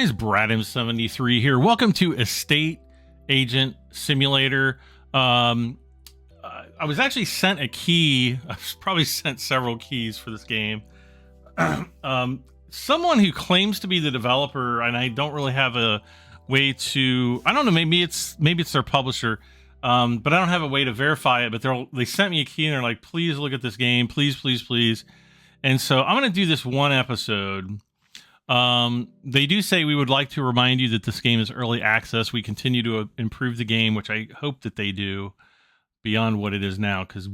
guys, BradM73 here. Welcome to Estate Agent Simulator. I was actually sent a key. I was probably sent several keys for this game. Someone who claims to be the developer, and I don't really have a way to. I don't know. Maybe it's their publisher, but I don't have a way to verify it. But they sent me a key and they're like, "Please look at this game, please, please, please." And so I'm going to do this one episode. They do say we would like to remind you that this game is early access. We continue to improve the game, which I hope that they do beyond what it is now, because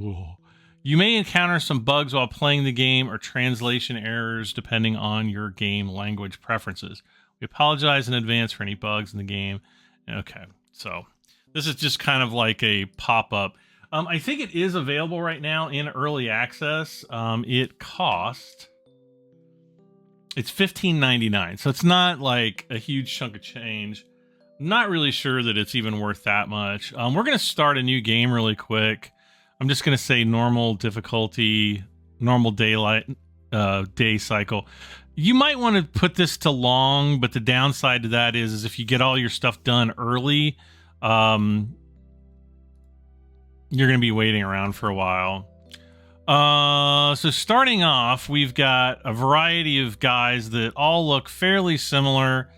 you may encounter some bugs while playing the game or translation errors depending on your game language preferences. We apologize in advance for any bugs in the game. Okay, so this is just kind of like a pop-up. I think it is available right now in early access. It cost... It's $15.99, so it's not like a huge chunk of change. I'm not really sure that it's even worth that much. We're going to start a new game really quick. I'm just going to say normal difficulty, normal day cycle. You might want to put this to long, but the downside to that is if you get all your stuff done early, you're going to be waiting around for a while. So starting off, we've got a variety of guys that all look fairly similar,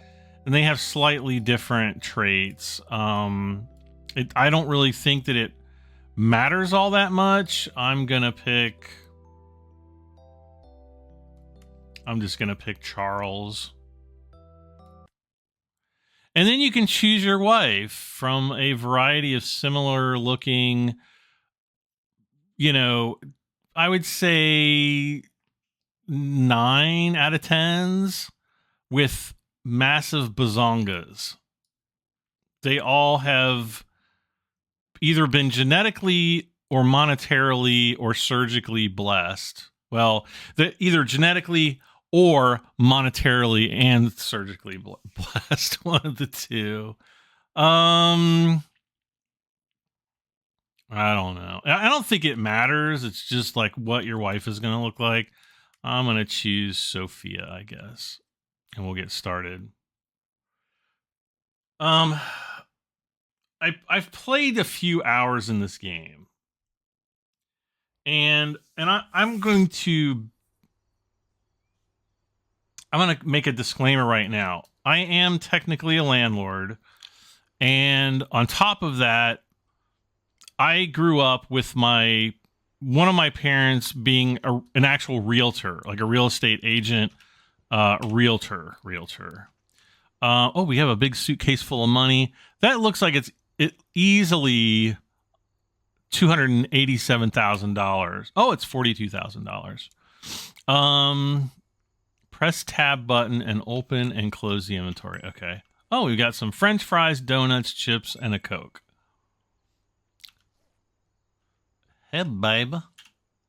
and they have slightly different traits. I don't really think that it matters all that much. I'm just gonna pick Charles. And then you can choose your wife from a variety of similar looking, I would say 9 out of 10s with massive bazongas. They all have either been genetically or monetarily or surgically blessed. Well, either genetically or monetarily and surgically blessed. One of the two. I don't know. I don't think it matters. It's just like what your wife is going to look like. I'm going to choose Sophia, I guess. And we'll get started. I've played a few hours in this game. And I'm going to make a disclaimer right now. I am technically a landlord. And on top of that, I grew up with one of my parents being an actual realtor, like a real estate agent, realtor. Oh, we have a big suitcase full of money. That looks like it's easily $287,000. Oh, it's $42,000. Press tab button and open and close the inventory. Okay. Oh, we've got some French fries, donuts, chips, and a Coke. Hey, babe.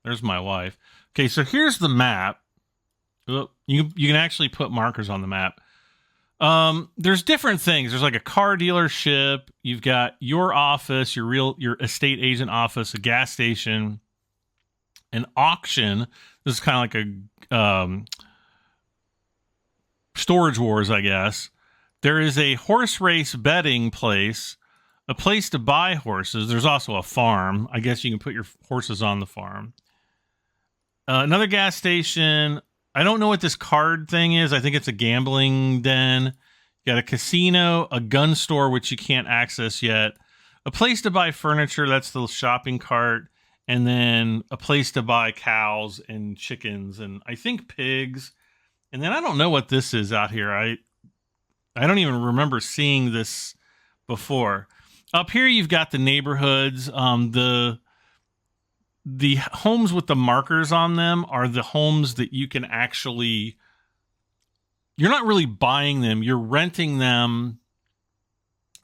There's my wife. Okay, so here's the map. You can actually put markers on the map. There's different things. There's like a car dealership. You've got your office, your estate agent office, a gas station, an auction. This is kind of like a Storage Wars, I guess. There is a horse race betting place. A place to buy horses. There's also a farm. I guess you can put your horses on the farm. Another gas station. I don't know what this card thing is. I think it's a gambling den. You got a casino, a gun store, which you can't access yet. A place to buy furniture. That's the shopping cart. And then a place to buy cows and chickens and I think pigs. And then I don't know what this is out here. I don't even remember seeing this before. Up here, you've got the neighborhoods. The homes with the markers on them are the homes that you can actually... You're not really buying them. You're renting them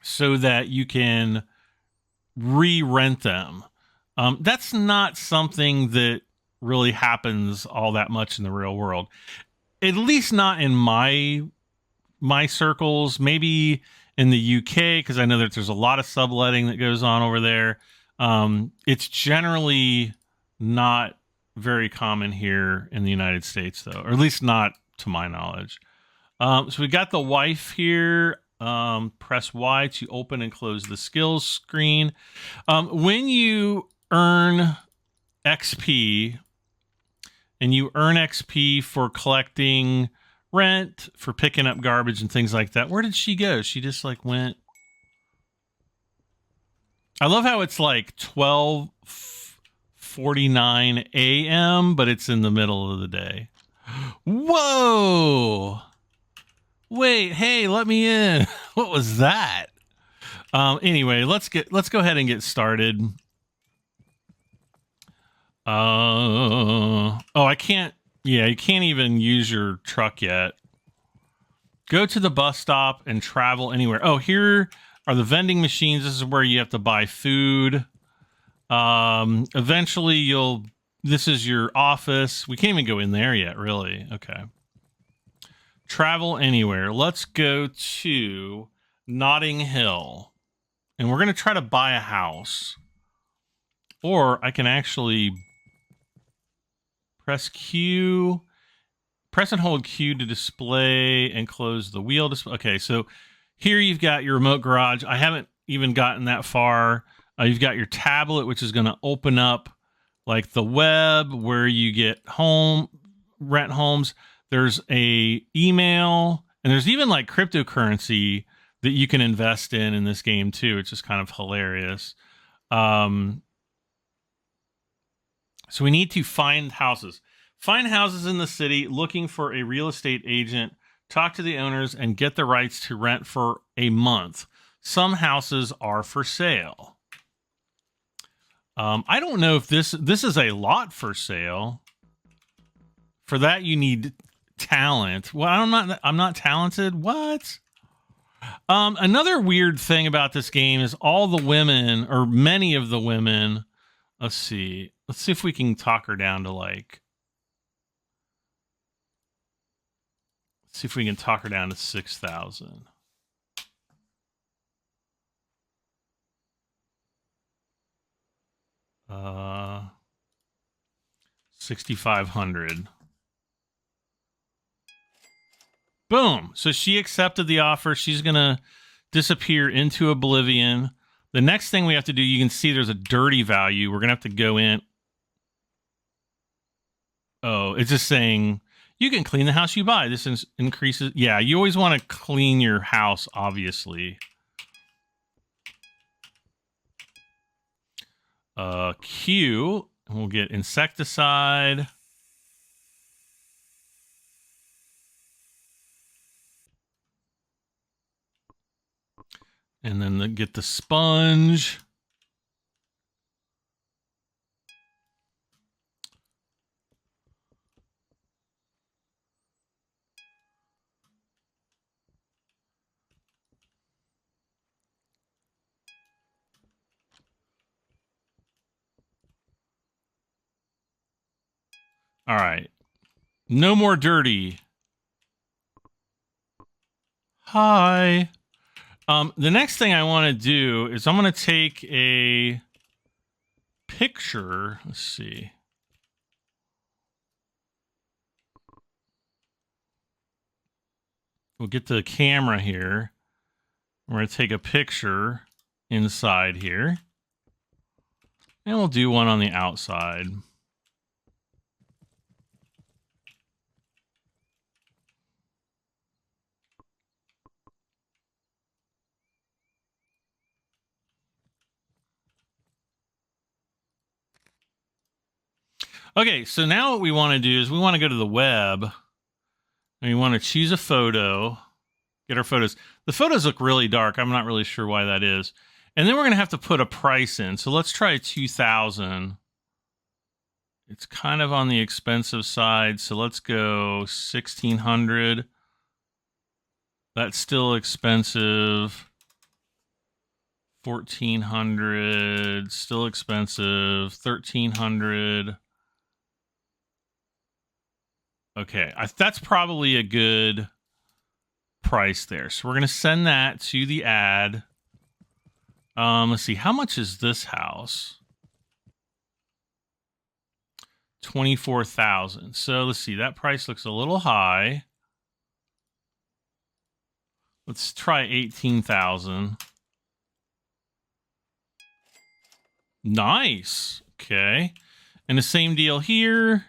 so that you can re-rent them. That's not something that really happens all that much in the real world. At least not in my circles. Maybe... in the UK, because I know that there's a lot of subletting that goes on over there. It's generally not very common here in the United States, though, or at least not to my knowledge. So we got the wife here. Press Y to open and close the skills screen. When you earn XP, and you earn XP for collecting rent, for picking up garbage and things like that. Where did she go? She just like went. I love how it's like 12:49 a.m., but it's in the middle of the day. Whoa! Wait, hey, let me in. What was that? Anyway, let's go ahead and get started. Oh, I can't. Yeah, you can't even use your truck yet. Go to the bus stop and travel anywhere. Oh, here are the vending machines. This is where you have to buy food. Eventually this is your office. We can't even go in there yet, really. Okay. Travel anywhere. Let's go to Notting Hill. And we're going to try to buy a house. Or I can actually press Q. Press and hold Q to display and close the wheel display. Okay, so here you've got your remote garage. I haven't even gotten that far. You've got your tablet, which is going to open up like the web where you get rent homes. There's a email, and there's even like cryptocurrency that you can invest in this game too, which is kind of hilarious. So we need to find houses. Find houses in the city, looking for a real estate agent, talk to the owners, and get the rights to rent for a month. Some houses are for sale. I don't know if this is a lot for sale. For that, you need talent. Well, I'm not talented. What? Another weird thing about this game is all the women, or many of the women. Let's see if we can talk her down to like. See if we can talk her down to 6,000. Uh, 6,500. Boom. So she accepted the offer. She's going to disappear into oblivion. The next thing we have to do, you can see there's a dirty value. We're going to have to go in. Oh, it's just saying you can clean the house you buy. This increases. Yeah, you always want to clean your house, obviously. Q. We'll get insecticide. And then get the sponge. All right. No more dirty. Hi. The next thing I want to do is I'm going to take a picture. Let's see. We'll get the camera here. We're going to take a picture inside here. And we'll do one on the outside. Okay, so now what we want to do is we want to go to the web. And we want to choose a photo. Get our photos. The photos look really dark. I'm not really sure why that is. And then we're going to have to put a price in. So let's try 2,000. It's kind of on the expensive side. So let's go 1,600. That's still expensive. 1,400. Still expensive. 1,300. Okay, that's probably a good price there. So we're going to send that to the ad. Let's see. How much is this house? 24,000. So let's see. That price looks a little high. Let's try 18,000. Nice. Okay. And the same deal here.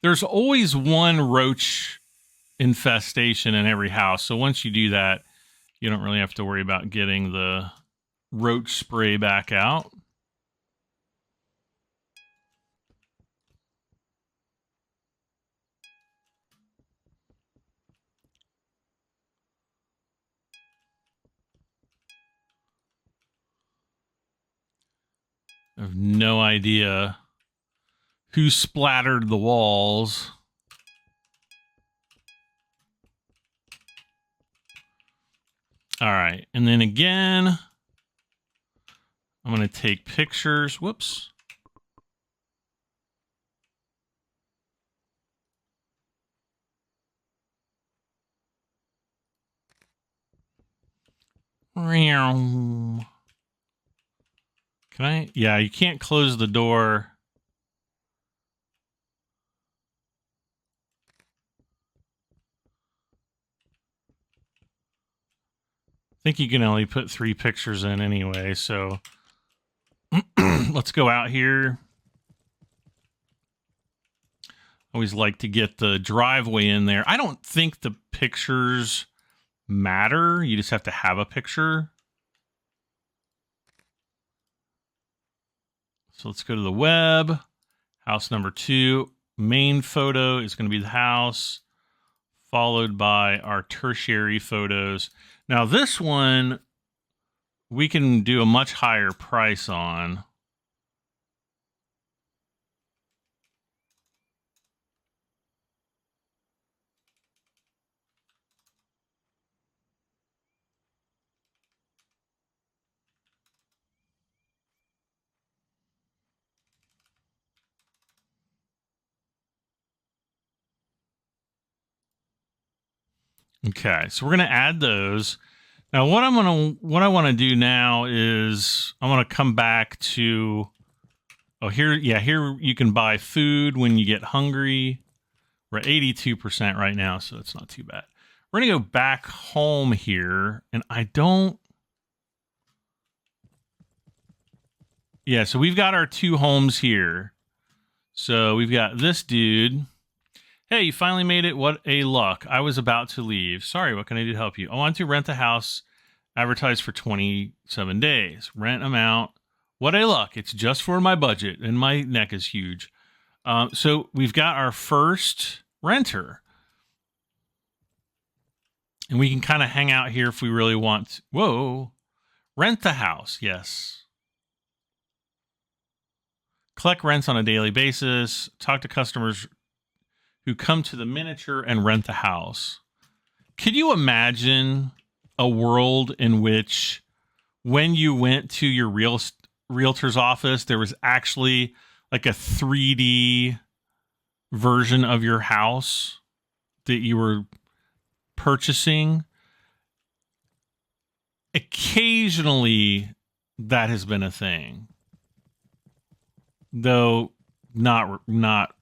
There's always one roach infestation in every house. So once you do that, you don't really have to worry about getting the roach spray back out. I have no idea who splattered the walls. All right. And then again, I'm going to take pictures. Whoops. Can I? Yeah, you can't close the door. I think you can only put 3 pictures in anyway, so let's go out here. Always like to get the driveway in there. I don't think the pictures matter. You just have to have a picture. So let's go to the web. House number 2. Main photo is going to be the house, followed by our tertiary photos. Now this one, we can do a much higher price on. Okay, so we're going to add those. Now, what I want to do now is I want to come back to, oh, here you can buy food when you get hungry. We're at 82% right now, so it's not too bad. We're going to go back home here, and I don't, yeah, so we've got our 2 homes here. So we've got this dude. Hey, you finally made it. What a luck. I was about to leave. Sorry, what can I do to help you? I want to rent a house, advertised for 27 days. Rent amount. What a luck. It's just for my budget, and my neck is huge. So we've got our first renter. And we can kind of hang out here if we really want to. Whoa. Rent the house. Yes. Collect rents on a daily basis. Talk to customers who come to the miniature and rent the house. Could you imagine a world in which when you went to your realtor's office, there was actually like a 3D version of your house that you were purchasing? Occasionally, that has been a thing, though not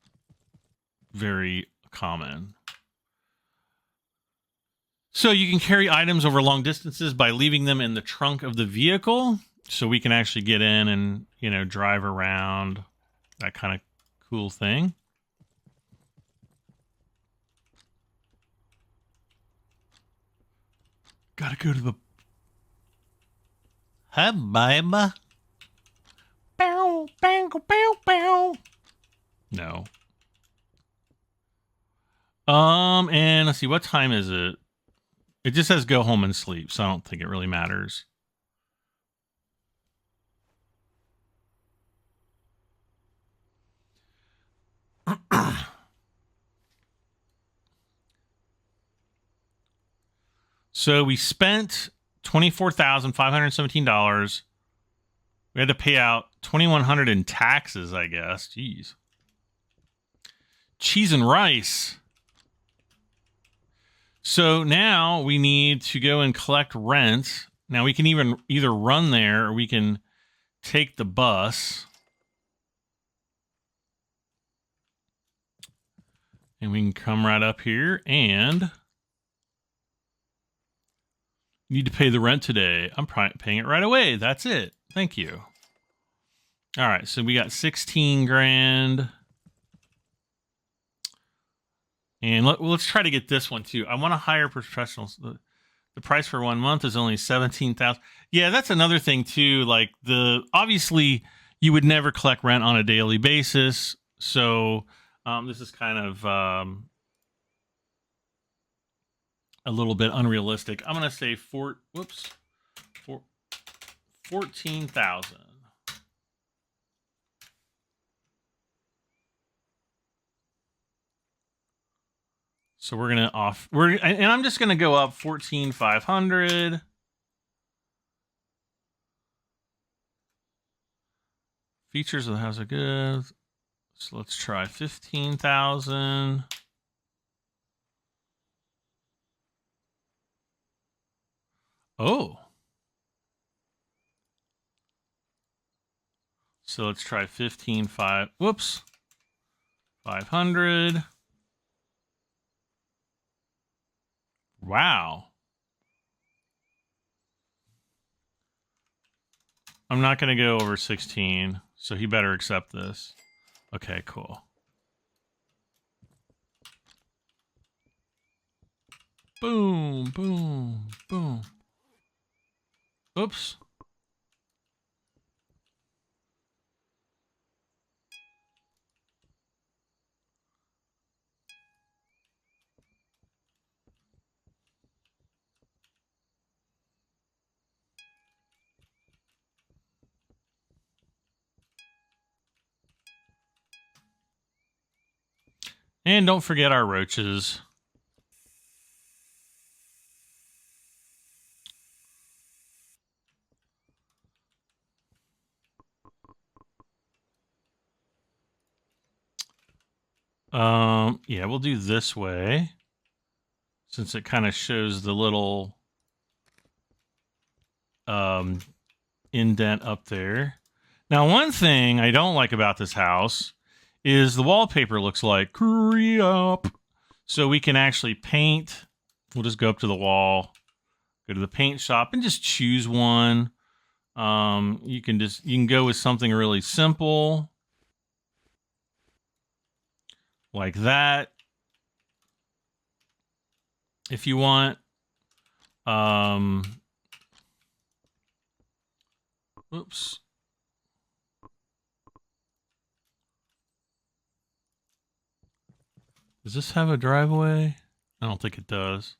very common. So you can carry items over long distances by leaving them in the trunk of the vehicle. So we can actually get in and, you know, drive around, that kind of cool thing. Gotta go to the... Hi, baby. Bow, bow, bow, bow. No. And let's see, what time is it? It just says go home and sleep, so I don't think it really matters. So we spent $24,517. We had to pay out $2,100 in taxes, I guess. Jeez. Cheese and rice. So now we need to go and collect rent. Now we can either run there or we can take the bus. And we can come right up here and need to pay the rent today. I'm paying it right away. That's it. Thank you. All right, so we got 16 grand. And let's try to get this one too. I want to hire professionals. The price for 1 month is only 17,000. Yeah, that's another thing too. Like obviously you would never collect rent on a daily basis. So this is kind of a little bit unrealistic. I'm going to say 14,000. So we're going to and I'm just going to go up 14,500. Features of the house are good. So let's try 15,000. Oh. So let's try 500. Wow. I'm not going to go over 16, so he better accept this. Okay, cool. Boom, boom, boom. Oops. And don't forget our roaches. Yeah, we'll do this way, since it kind of shows the little indent up there. Now, one thing I don't like about this house is the wallpaper looks like crap. So we can actually paint. We'll just go up to the wall, go to the paint shop, and just choose one. You can go with something really simple, like that, if you want. Oops. Does this have a driveway? I don't think it does.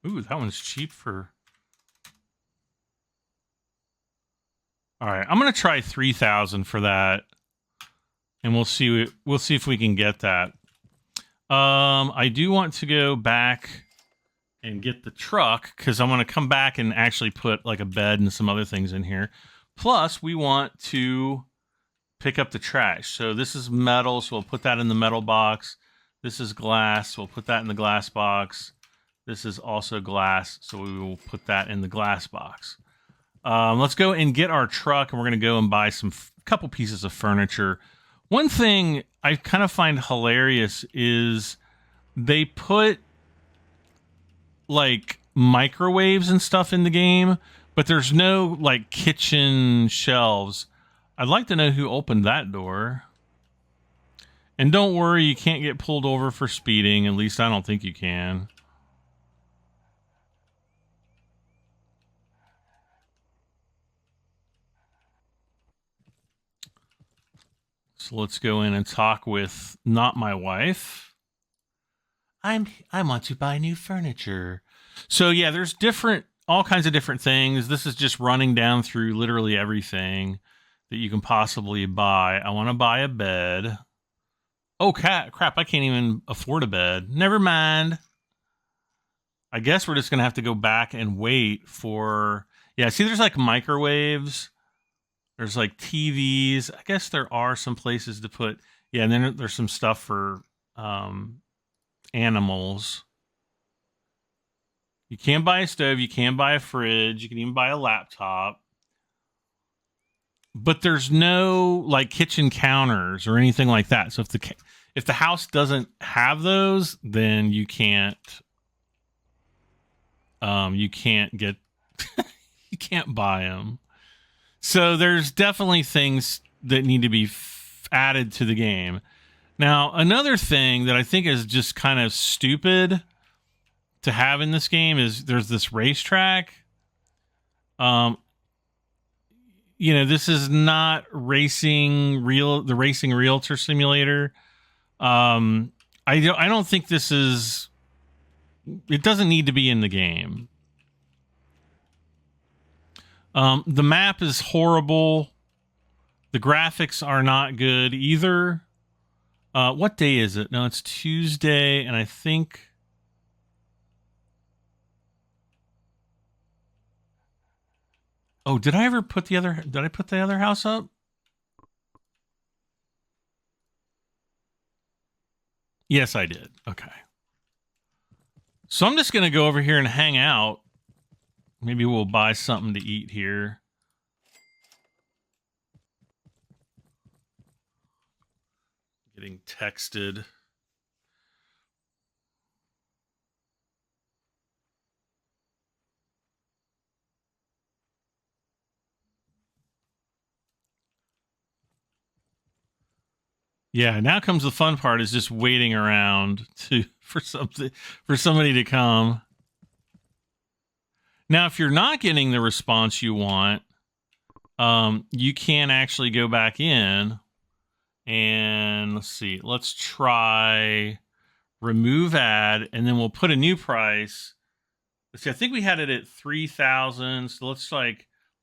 Ooh, that one's cheap for... All right, I'm going to try 3,000 for that. And we'll see if we can get that. I do want to go back and get the truck, because I'm going to come back and actually put like a bed and some other things in here. Plus, we want to pick up the trash. So this is metal, so we'll put that in the metal box. This is glass, so we'll put that in the glass box. This is also glass, so we will put that in the glass box. Let's go and get our truck, and we're going to go and buy some couple pieces of furniture. One thing I kind of find hilarious is they put like microwaves and stuff in the game, but there's no like kitchen shelves. I'd like to know who opened that door. And don't worry, you can't get pulled over for speeding. At least I don't think you can. So let's go in and talk with not my wife. I want to buy new furniture. So yeah, there's all kinds of different things. This is just running down through literally everything that you can possibly buy. I want to buy a bed. Oh, crap, I can't even afford a bed. Never mind. I guess we're just going to have to go back and wait for... Yeah, see, there's like microwaves. There's like TVs. I guess there are some places to put. Yeah, and then there's some stuff for animals. You can't buy a stove. You can't buy a fridge. You can even buy a laptop. But there's no like kitchen counters or anything like that. So if the house doesn't have those, then you can't get you can't buy them. So there's definitely things that need to be added to the game. Now, another thing that I think is just kind of stupid to have in this game is there's this racetrack. This is not the racing realtor simulator. I don't think this is. It doesn't need to be in the game. The map is horrible. The graphics are not good either. What day is it? No, it's Tuesday, and I think. Oh, did I put the other house up? Yes, I did. Okay. So I'm just going to go over here and hang out. Maybe we'll buy something to eat here. Getting texted. Yeah, now comes the fun part, is just waiting around for somebody to come. Now, if you're not getting the response you want, you can actually go back in and let's see. Let's try remove ad, and then we'll put a new price. Let's see. I think we had it at 3,000. So let's try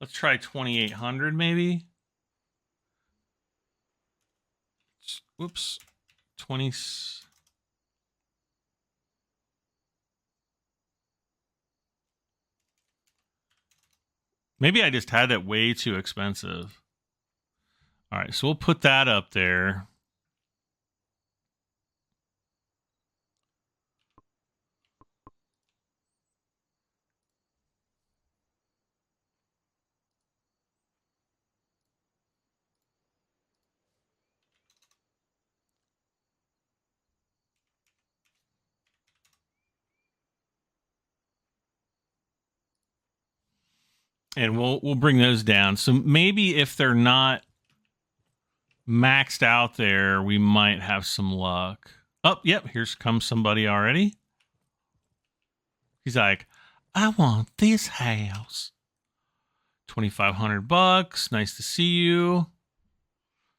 2,800 maybe. Whoops, 20. Maybe I just had it way too expensive. All right, so we'll put that up there. And we'll bring those down. So maybe if they're not maxed out there, we might have some luck. Oh, yep, here's comes somebody already. He's like, I want this house. $2,500. Nice to see you.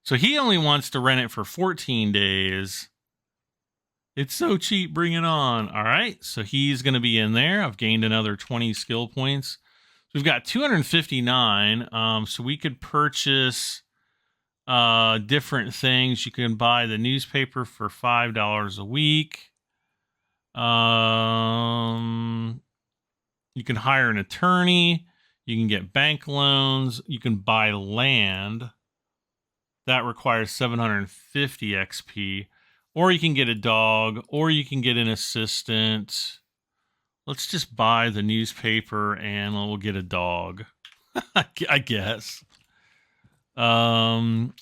So he only wants to rent it for 14 days. It's so cheap, bring it on. All right, so he's going to be in there. I've gained another 20 skill points. We've got 259, so we could purchase different things. You can buy the newspaper for $5 a week. You can hire an attorney. You can get bank loans. You can buy land. That requires 750 XP. Or you can get a dog, or you can get an assistant. Let's just buy the newspaper and we'll get a dog, I guess. Let's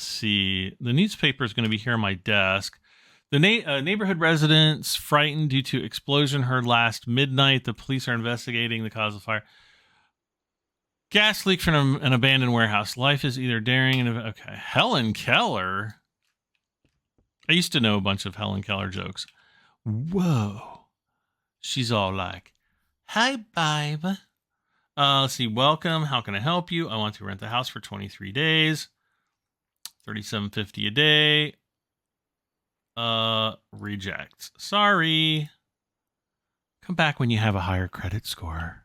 see. The newspaper is going to be here on my desk. The neighborhood residents frightened due to explosion heard last midnight. The police are investigating the cause of fire. Gas leak from an abandoned warehouse. Life is either daring and... Okay. Helen Keller. I used to know a bunch of Helen Keller jokes. Whoa. She's all like, hi, babe. Let's see. Welcome. How can I help you? I want to rent the house for 23 days. $37.50 a day. Reject. Sorry. Come back when you have a higher credit score.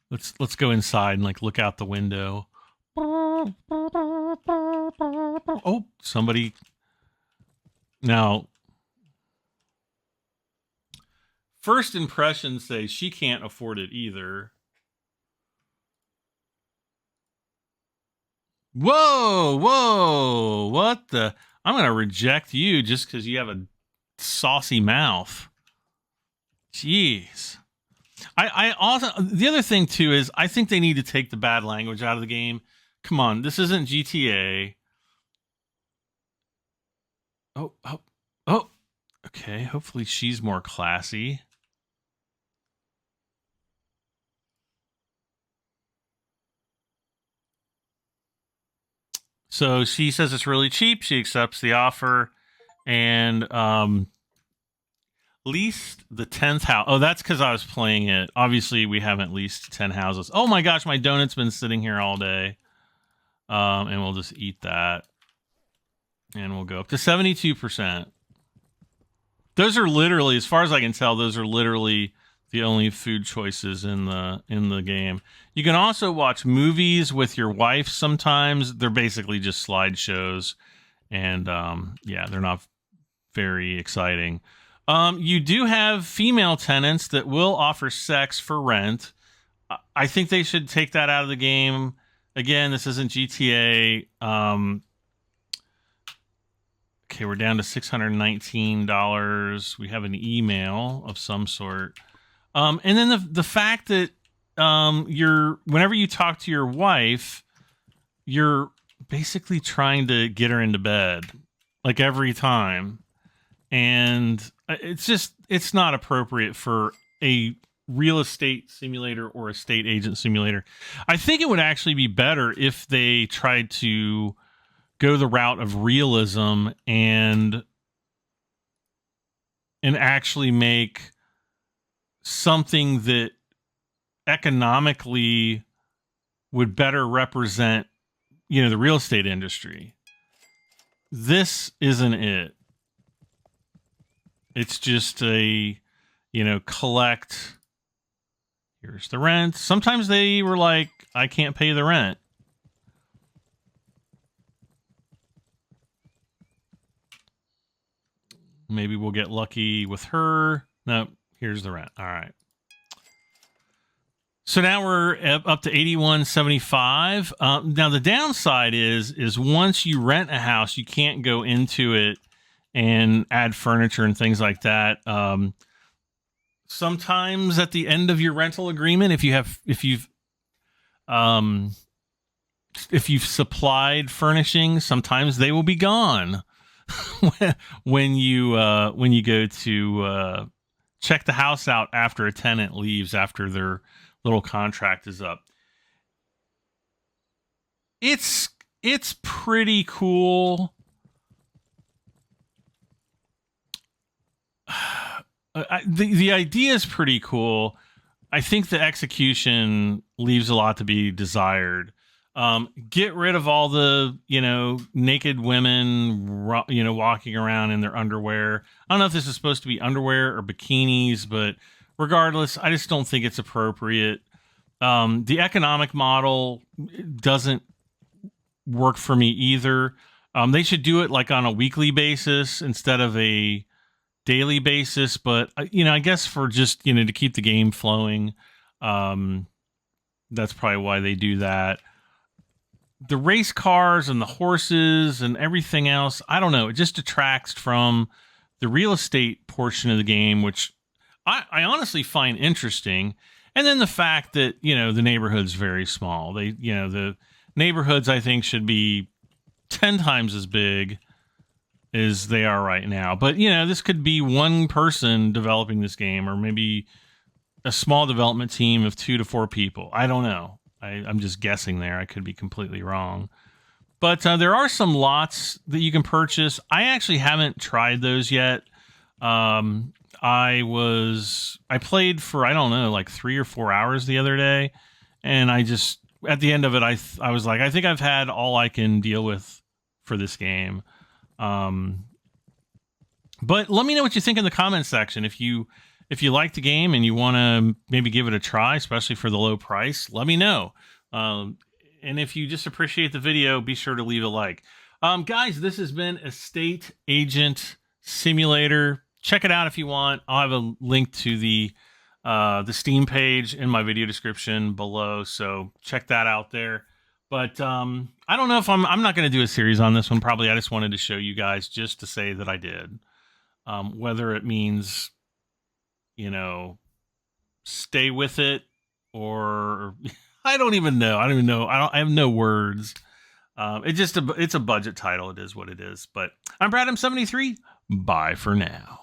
Let's go inside and like look out the window. Oh, somebody. Now, first impressions say she can't afford it either. Whoa, whoa, what the? I'm going to reject you just because you have a saucy mouth. Jeez. I also, the other thing too is I think they need to take the bad language out of the game. Come on, this isn't GTA. Oh. Okay, hopefully she's more classy. So she says it's really cheap. She accepts the offer, and leased the 10th house. Oh, that's because I was playing it. Obviously, we haven't leased 10 houses. Oh my gosh, my donut's been sitting here all day. And we'll just eat that, and we'll go up to 72%. Those are literally, as far as I can tell, those are literally the only food choices in the game. You can also watch movies with your wife sometimes. They're basically just slideshows, and yeah, they're not very exciting. You do have female tenants that will offer sex for rent. I think they should take that out of the game. Again, this isn't GTA. Okay, we're down to $619. We have an email of some sort. And then the fact that whenever you talk to your wife, you're basically trying to get her into bed, like every time. And it's not appropriate for a real estate simulator or a estate agent simulator. I think it would actually be better if they tried to go the route of realism and actually make something that economically would better represent, the real estate industry. This isn't it. It's just a, collect. Here's the rent. Sometimes they were like, I can't pay the rent. Maybe we'll get lucky with her. No, here's the rent. All right. So now we're up to $81.75. Now the downside is once you rent a house, you can't go into it and add furniture and things like that. Sometimes at the end of your rental agreement, if you've supplied furnishings, sometimes they will be gone when you go to check the house out after a tenant leaves, after their little contract is up. It's pretty cool. The idea is pretty cool. I think the execution leaves a lot to be desired. Get rid of all the, naked women, walking around in their underwear. I don't know if this is supposed to be underwear or bikinis, but regardless, I just don't think it's appropriate. The economic model doesn't work for me either. They should do it like on a weekly basis instead of a daily basis, but I guess for just to keep the game flowing, that's probably why they do that. The race cars and the horses and everything else, I don't know, it just detracts from the real estate portion of the game, which I honestly find interesting. And then the fact that the neighborhood's very small. The neighborhoods, I think, should be 10 times as big as they are right now. But, this could be one person developing this game, or maybe a small development team of 2 to 4 people. I don't know. I'm just guessing there. I could be completely wrong. But there are some lots that you can purchase. I actually haven't tried those yet. I played for, I don't know, like 3 or 4 hours the other day. And at the end of it, I was like, I think I've had all I can deal with for this game. But let me know what you think in the comments section. If you like the game and you want to maybe give it a try, especially for the low price, let me know. And if you just appreciate the video, be sure to leave a like. Guys, this has been Estate Agent Simulator. check it out if you want. I'll have a link to the Steam page in my video description below, so check that out there. But I don't know if I'm not going to do a series on this one. Probably I just wanted to show you guys just to say that I did. Whether it means, you know, stay with it or I don't even know. I have no words. It's a budget title. It is what it is. But I'm Brad M73. Bye for now.